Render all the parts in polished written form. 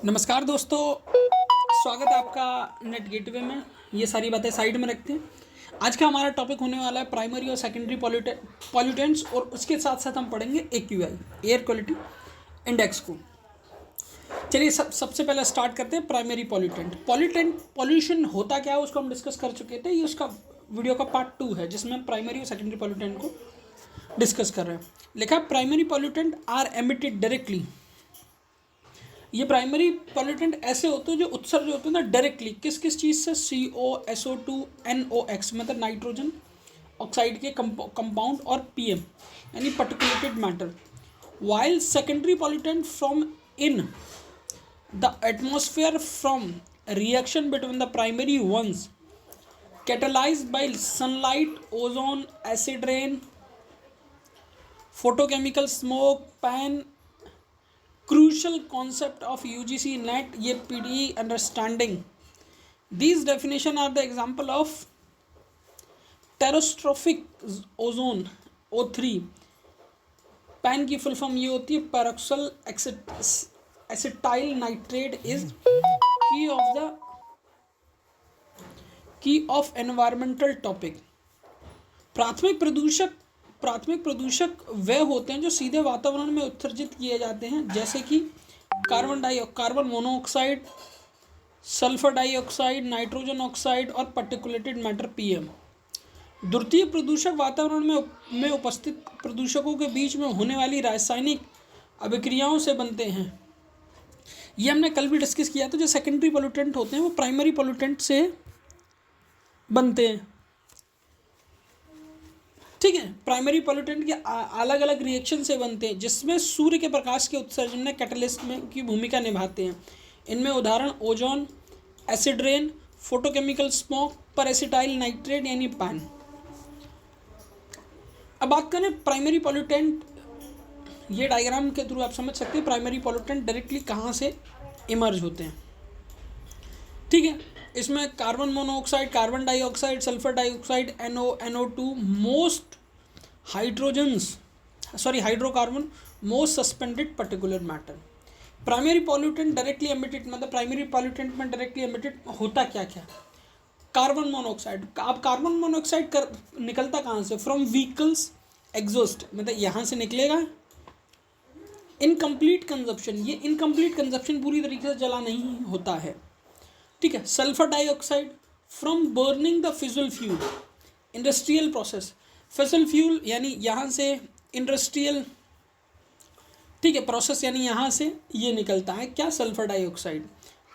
नमस्कार दोस्तों, स्वागत है आपका नेट गेटवे में। ये सारी बातें साइड में रखते हैं। आज का हमारा टॉपिक होने वाला है प्राइमरी और सेकेंडरी पॉल्यूटेंट्स, और उसके साथ साथ हम पढ़ेंगे AQI, एयर क्वालिटी इंडेक्स को। चलिए सबसे पहले स्टार्ट करते हैं प्राइमरी पॉल्यूशन होता क्या है उसको हम डिस्कस कर चुके थे। ये उसका वीडियो का पार्ट 2 है जिसमें हम प्राइमरी और सेकेंडरी पॉल्यूटेंट को डिस्कस कर रहे हैं। लिखा primary pollutant are emitted directly. ये प्राइमरी पॉल्यूटेंट ऐसे होते हैं जो उत्सर्ज होते हैं ना डायरेक्टली, किस किस चीज़ से, CO, SO2, NOx मतलब नाइट्रोजन ऑक्साइड के कंपाउंड, और PM यानी particulated matter. While secondary pollutant from in the atmosphere from reaction between the primary ones catalyzed by sunlight, ozone, acid rain, photochemical smoke, pan, crucial concept of UGC net, ये PDE understanding. These definition are the example of terrestrophic ozone O3. Pan की full form ये होती है पैरोक्सल acetyl nitrate is की of environmental topic. प्राथमिक प्रदूषक वे होते हैं जो सीधे वातावरण में उत्सर्जित किए जाते हैं, जैसे कि carbon monoxide, sulphur dioxide, nitrogen oxide और पर्टिकुलेटेड मैटर PM। द्वितीय प्रदूषक वातावरण में उपस्थित प्रदूषकों के बीच में होने वाली रासायनिक अभिक्रियाओं से बनते हैं। ये हमने कल भी डिस्कस किया था। जो सेकेंडरी पॉल्यूटेंट होते हैं वो प्राइमरी पॉल्यूटेंट से बनते हैं, ठीक है। प्राइमरी पॉल्यूटेंट के अलग अलग रिएक्शन से बनते हैं जिसमें सूर्य के प्रकाश के उत्सर्जन में कैटलिस्ट में की भूमिका निभाते हैं। इनमें उदाहरण ozone, acid rain, photochemical smoke, peracetyl nitrate यानी पैन। अब बात करें प्राइमरी पॉल्यूटेंट, ये डायग्राम के थ्रू आप समझ सकते हैं प्राइमरी पॉल्यूटेंट डायरेक्टली कहाँ से इमर्ज होते हैं, ठीक है। इसमें carbon monoxide, carbon dioxide, sulphur dioxide, NO2, hydrocarbon, most suspended particular matter. Primary pollutant directly emitted मतलब प्राइमरी पॉल्यूटेंट में डायरेक्टली एमिटेड होता क्या क्या। कार्बन मोनोऑक्साइड, अब कार्बन मोनोऑक्साइड निकलता कहाँ से, फ्रॉम व्हीकल्स एग्जॉस्ट, मतलब यहाँ से निकलेगा। इनकम्प्लीट कंजप्शन, ये इनकम्प्लीट कंजप्शन पूरी तरीके से जला नहीं होता है, ठीक है। Sulphur dioxide from burning the fizzle fuel, industrial process. Fizzle fuel यानी यहाँ से इंडस्ट्रियल, ठीक है, प्रोसेस यानी यहाँ से ये निकलता है क्या, sulphur dioxide.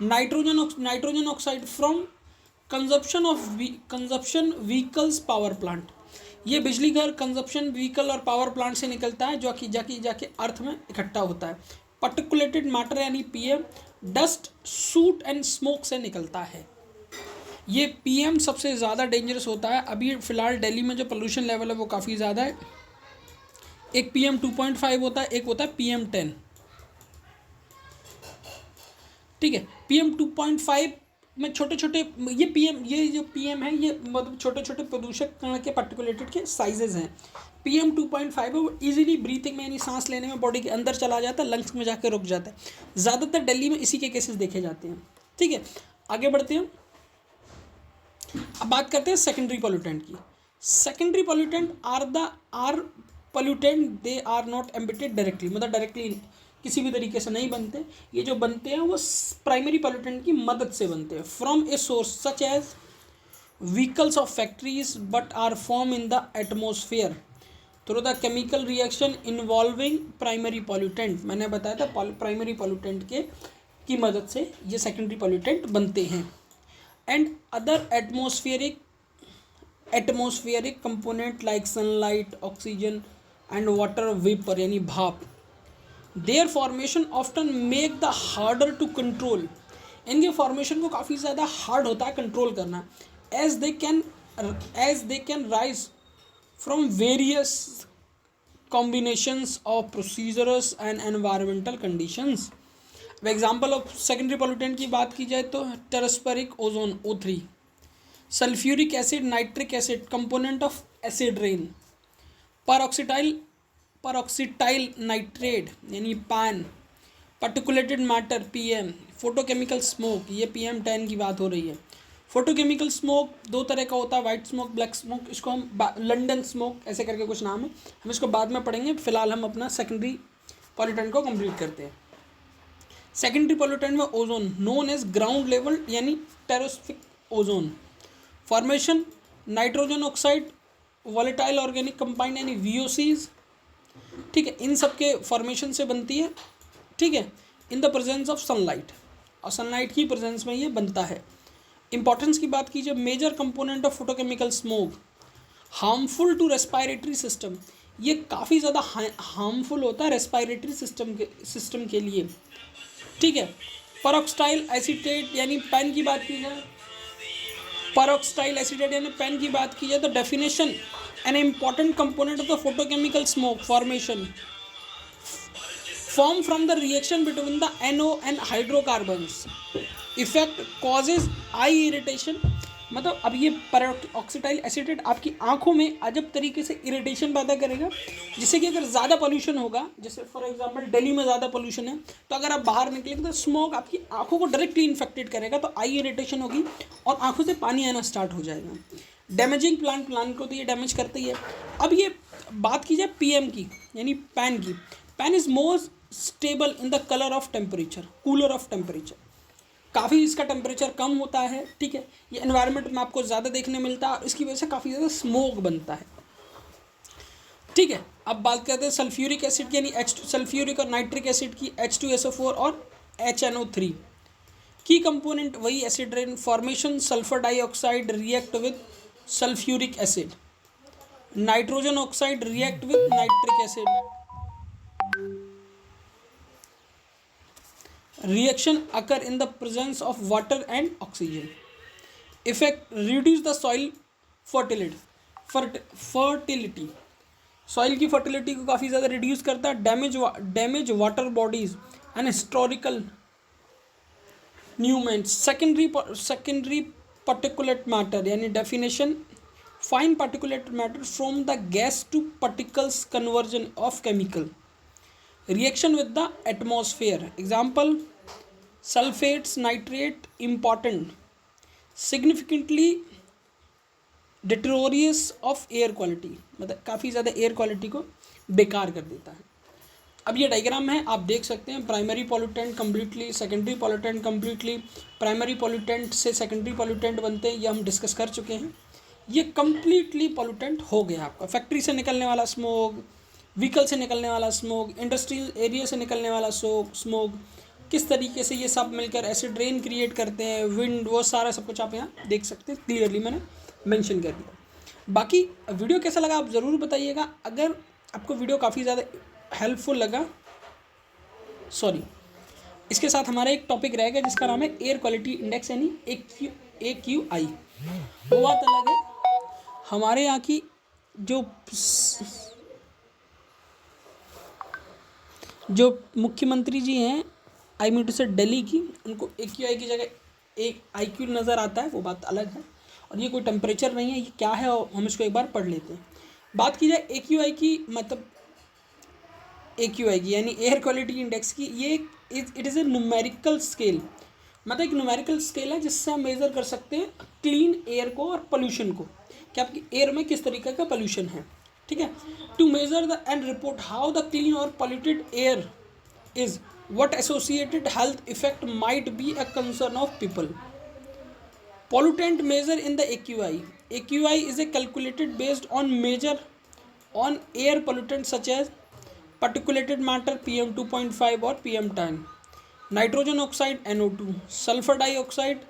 Nitrogen oxide from consumption vehicles power plant, ये बिजली घर कंजप्शन व्हीकल और पावर प्लांट से निकलता है जो कि जाके अर्थ में इकट्ठा होता है। पर्टिकुलेटेड मैटर यानी PM dust, suit and smoke से निकलता है। ये PM सबसे ज़्यादा डेंजरस होता है। अभी फ़िलहाल दिल्ली में जो पोल्यूशन लेवल है वो काफ़ी ज़्यादा है। एक PM 2.5 होता है, एक होता है PM 10, ठीक है। PM 2.5 में छोटे छोटे ये जो PM है ये मतलब छोटे छोटे प्रदूषक कण के पार्टिकुलेटेड के साइजेज हैं। PM 2.5 है वो ईजिली ब्रीथिंग में यानी सांस लेने में बॉडी के अंदर चला जाता है, लंग्स में जाकर रुक जाता है। ज़्यादातर दिल्ली में इसी के केसेस देखे जाते हैं, ठीक है। आगे बढ़ते हैं, अब बात करते हैं सेकेंडरी पॉल्यूटेंट की। Secondary pollutant are pollutant, they are not emitted directly, मतलब डायरेक्टली किसी भी तरीके से नहीं बनते। ये जो बनते हैं वो प्राइमरी पॉल्यूटेंट की मदद से बनते हैं, from a source such as vehicles of factories, but are form in the atmosphere through the chemical reaction involving primary pollutant. मैंने बताया था प्राइमरी पॉल्यूटेंट की मदद से ये सेकेंडरी पॉल्यूटेंट बनते हैं। And other atmospheric component like sunlight, oxygen and water vapour यानी भाप। Their formation often make the harder to control, इनके फॉर्मेशन को काफ़ी ज़्यादा हार्ड होता है कंट्रोल करना। As they can rise from various combinations of procedures and environmental conditions. अब एग्जाम्पल ऑफ सेकेंडरी पॉल्यूटेंट की बात की जाए तो tropospheric ozone O3, sulphuric acid, nitric acid component of acid rain, peroxyacetyl nitrate यानी pan, particulated matter PM, photochemical smoke, ये PM10 की बात हो रही है। फोटोकेमिकल स्मोक दो तरह का होता है, वाइट स्मोक, ब्लैक स्मोक। इसको हम लंदन स्मोक ऐसे करके कुछ नाम है, हम इसको बाद में पढ़ेंगे। फिलहाल हम अपना सेकेंडरी पॉल्यूटेंट को कंप्लीट करते हैं। सेकेंडरी पॉल्यूटेंट में ozone, known as ground level यानी tropospheric ozone. Formation nitrogen oxide, volatile organic compound यानी VOCs, ठीक है, इन सब के फॉर्मेशन से बनती है, ठीक है, in the presence of sunlight, और सनलाइट की प्रेजेंस में ये बनता है। इंपॉर्टेंस की बात कीजिए, major component of photochemical smoke, harmful to respiratory system, ये काफ़ी ज़्यादा हार्मफुल होता है रेस्पायरेटरी सिस्टम के लिए, ठीक है। परऑक्साइल एसीटेट यानी पेन की बात की जाए, परऑक्साइल एसीटेट यानी पेन की बात की जाए तो definition, an important component of the photochemical smoke formation form from the reaction between the NO and hydrocarbons, effect causes eye irritation। मतलब अब ये परऑक्साइल एसीटेट आपकी आंखों में अजब तरीके से इरिटेशन पैदा करेगा, जिससे कि अगर ज़्यादा पोल्यूशन होगा, जैसे फॉर एग्जांपल दिल्ली में ज़्यादा पोल्यूशन है, तो अगर आप बाहर निकलेंगे तो स्मोक आपकी आंखों को डायरेक्टली इन्फेक्टेड करेगा, तो आई इरिटेशन होगी और आंखों से पानी आना स्टार्ट हो जाएगा। डैमेजिंग प्लांट को तो ये डैमेज करते ही है। अब ये बात की जाए PM की यानी पैन की, pan is more stable in the colour of temperature, cooler of temperature, काफ़ी इसका टेम्परेचर कम होता है, ठीक है, ये एनवायरनमेंट में आपको ज़्यादा देखने मिलता है और इसकी वजह से काफ़ी ज़्यादा स्मोक बनता है, ठीक है। अब बात करते हैं सल्फ्यूरिक एसिड की यानी सल्फ्यूरिक और नाइट्रिक एसिड की, H2SO4 और HNO3 की कंपोनेंट वही acid rain formation, sulphur dioxide react with sulphuric acid, nitrogen oxide react with nitric acid, reaction occur in the presence of water and oxygen, effect reduce the soil fertility, soil की fertility को काफ़ी ज़्यादा reduce करता है, damage water bodies and historical monuments. Secondary particulate matter यानी definition, fine particulate matter from the gas to particles conversion of chemical, reaction with the atmosphere, example sulfates, nitrate, important, significantly deteriorous of air quality, मतलब काफ़ी ज़्यादा air quality को बेकार कर देता है। अब ये डायग्राम है, आप देख सकते हैं, primary pollutant completely, secondary pollutant completely, primary pollutant से सेकेंडरी पॉल्यूटेंट बनते हैं, ये हम डिस्कस कर चुके हैं। ये कम्प्लीटली पॉल्यूटेंट हो गया आपका, फैक्ट्री से निकलने वाला स्मोक, व्हीकल से निकलने वाला स्मोक, इंडस्ट्रियल एरिया से निकलने वाला स्मोक, किस तरीके से ये सब मिलकर एसिड रेन क्रिएट करते हैं, विंड, वो सारा सब कुछ आप यहाँ देख सकते हैं, क्लियरली मैंने मेंशन कर दिया। बाकी वीडियो कैसा लगा आप ज़रूर बताइएगा। अगर आपको वीडियो काफ़ी ज़्यादा हेल्पफुल लगा, सॉरी, इसके साथ हमारा एक टॉपिक रहेगा जिसका नाम है एयर क्वालिटी इंडेक्स यानी AQI। वो बात अलग है, हमारे यहाँ की जो मुख्यमंत्री जी हैं, आई मीन टू से दिल्ली की, उनको AQI की जगह एक IQ नज़र आता है, वो बात अलग है। और ये कोई टेम्परेचर नहीं है, ये क्या है और हम इसको एक बार पढ़ लेते हैं। बात की जाए AQI की, मतलब AQI की यानी एयर क्वालिटी इंडेक्स की, ये it is a numerical scale, मतलब एक न्यूमेरिकल स्केल है जिससे हम मेज़र कर सकते हैं क्लीन एयर को और पोल्यूशन को, कि आपकी एयर में किस तरीके का पोल्यूशन है, ठीक है। To measure the and report how the clean और polluted air is, what associated health effect might be a concern of people. Pollutant measure in the AQI. AQI is a calculated based on measure on air pollutants such as particulated matter PM2.5 or PM10, nitrogen oxide NO2, sulfur dioxide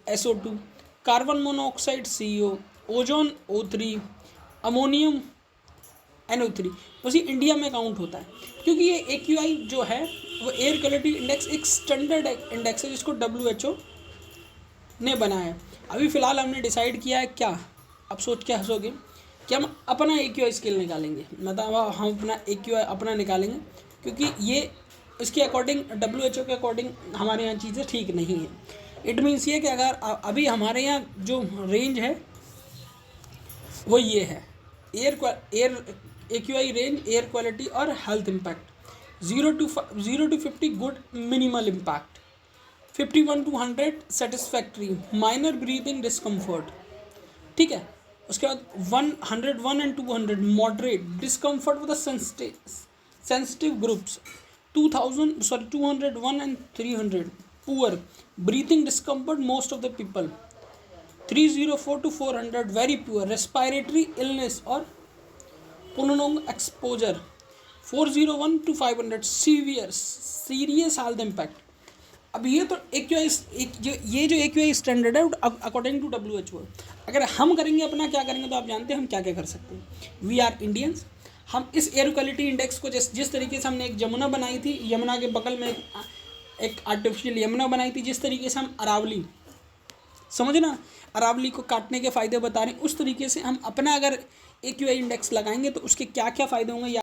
SO2, carbon monoxide CO, ozone O3, ammonium NO3। उसी India में count होता है, क्योंकि ये AQI जो है वो air quality index एक स्टैंडर्ड इंडेक्स है जिसको WHO ने बनाया है। अभी फ़िलहाल हमने डिसाइड किया है क्या, अब सोच के हंसोगे, कि हम अपना AQI स्केल निकालेंगे, मतलब हम अपना AQI अपना निकालेंगे, क्योंकि ये इसके अकॉर्डिंग WHO के अकॉर्डिंग हमारे यहाँ चीज़ें ठीक नहीं है। इट मीन्स ये कि अगर अभी हमारे यहाँ जो रेंज है वो ये है, air AQI range, air quality और health impact, 0 to 50 good minimal impact, 51 to 100 satisfactory, minor breathing discomfort, ठीक है। उसके बाद 101 and 200 moderate discomfort with sensitive groups, 201 and 300 poor breathing discomfort most of the people, 304 to 400 very poor respiratory illness और pulmonary exposure, 401 to 500 serious health impact. अब ये तो ये जो AQI स्टैंडर्ड है अकॉर्डिंग टू WHO। अगर हम करेंगे अपना क्या करेंगे तो आप जानते हैं हम क्या क्या कर सकते हैं। वी आर इंडियंस, हम इस एयर क्वालिटी इंडेक्स को जिस तरीके से हमने एक यमुना बनाई थी, यमुना के बगल में एक आर्टिफिशियल यमुना बनाई थी, जिस तरीके से हम अरावली, समझना, अरावली को काटने के फ़ायदे बता रहे हैं, उस तरीके से हम अपना अगर AQI इंडेक्स लगाएंगे तो उसके क्या क्या फ़ायदे होंगे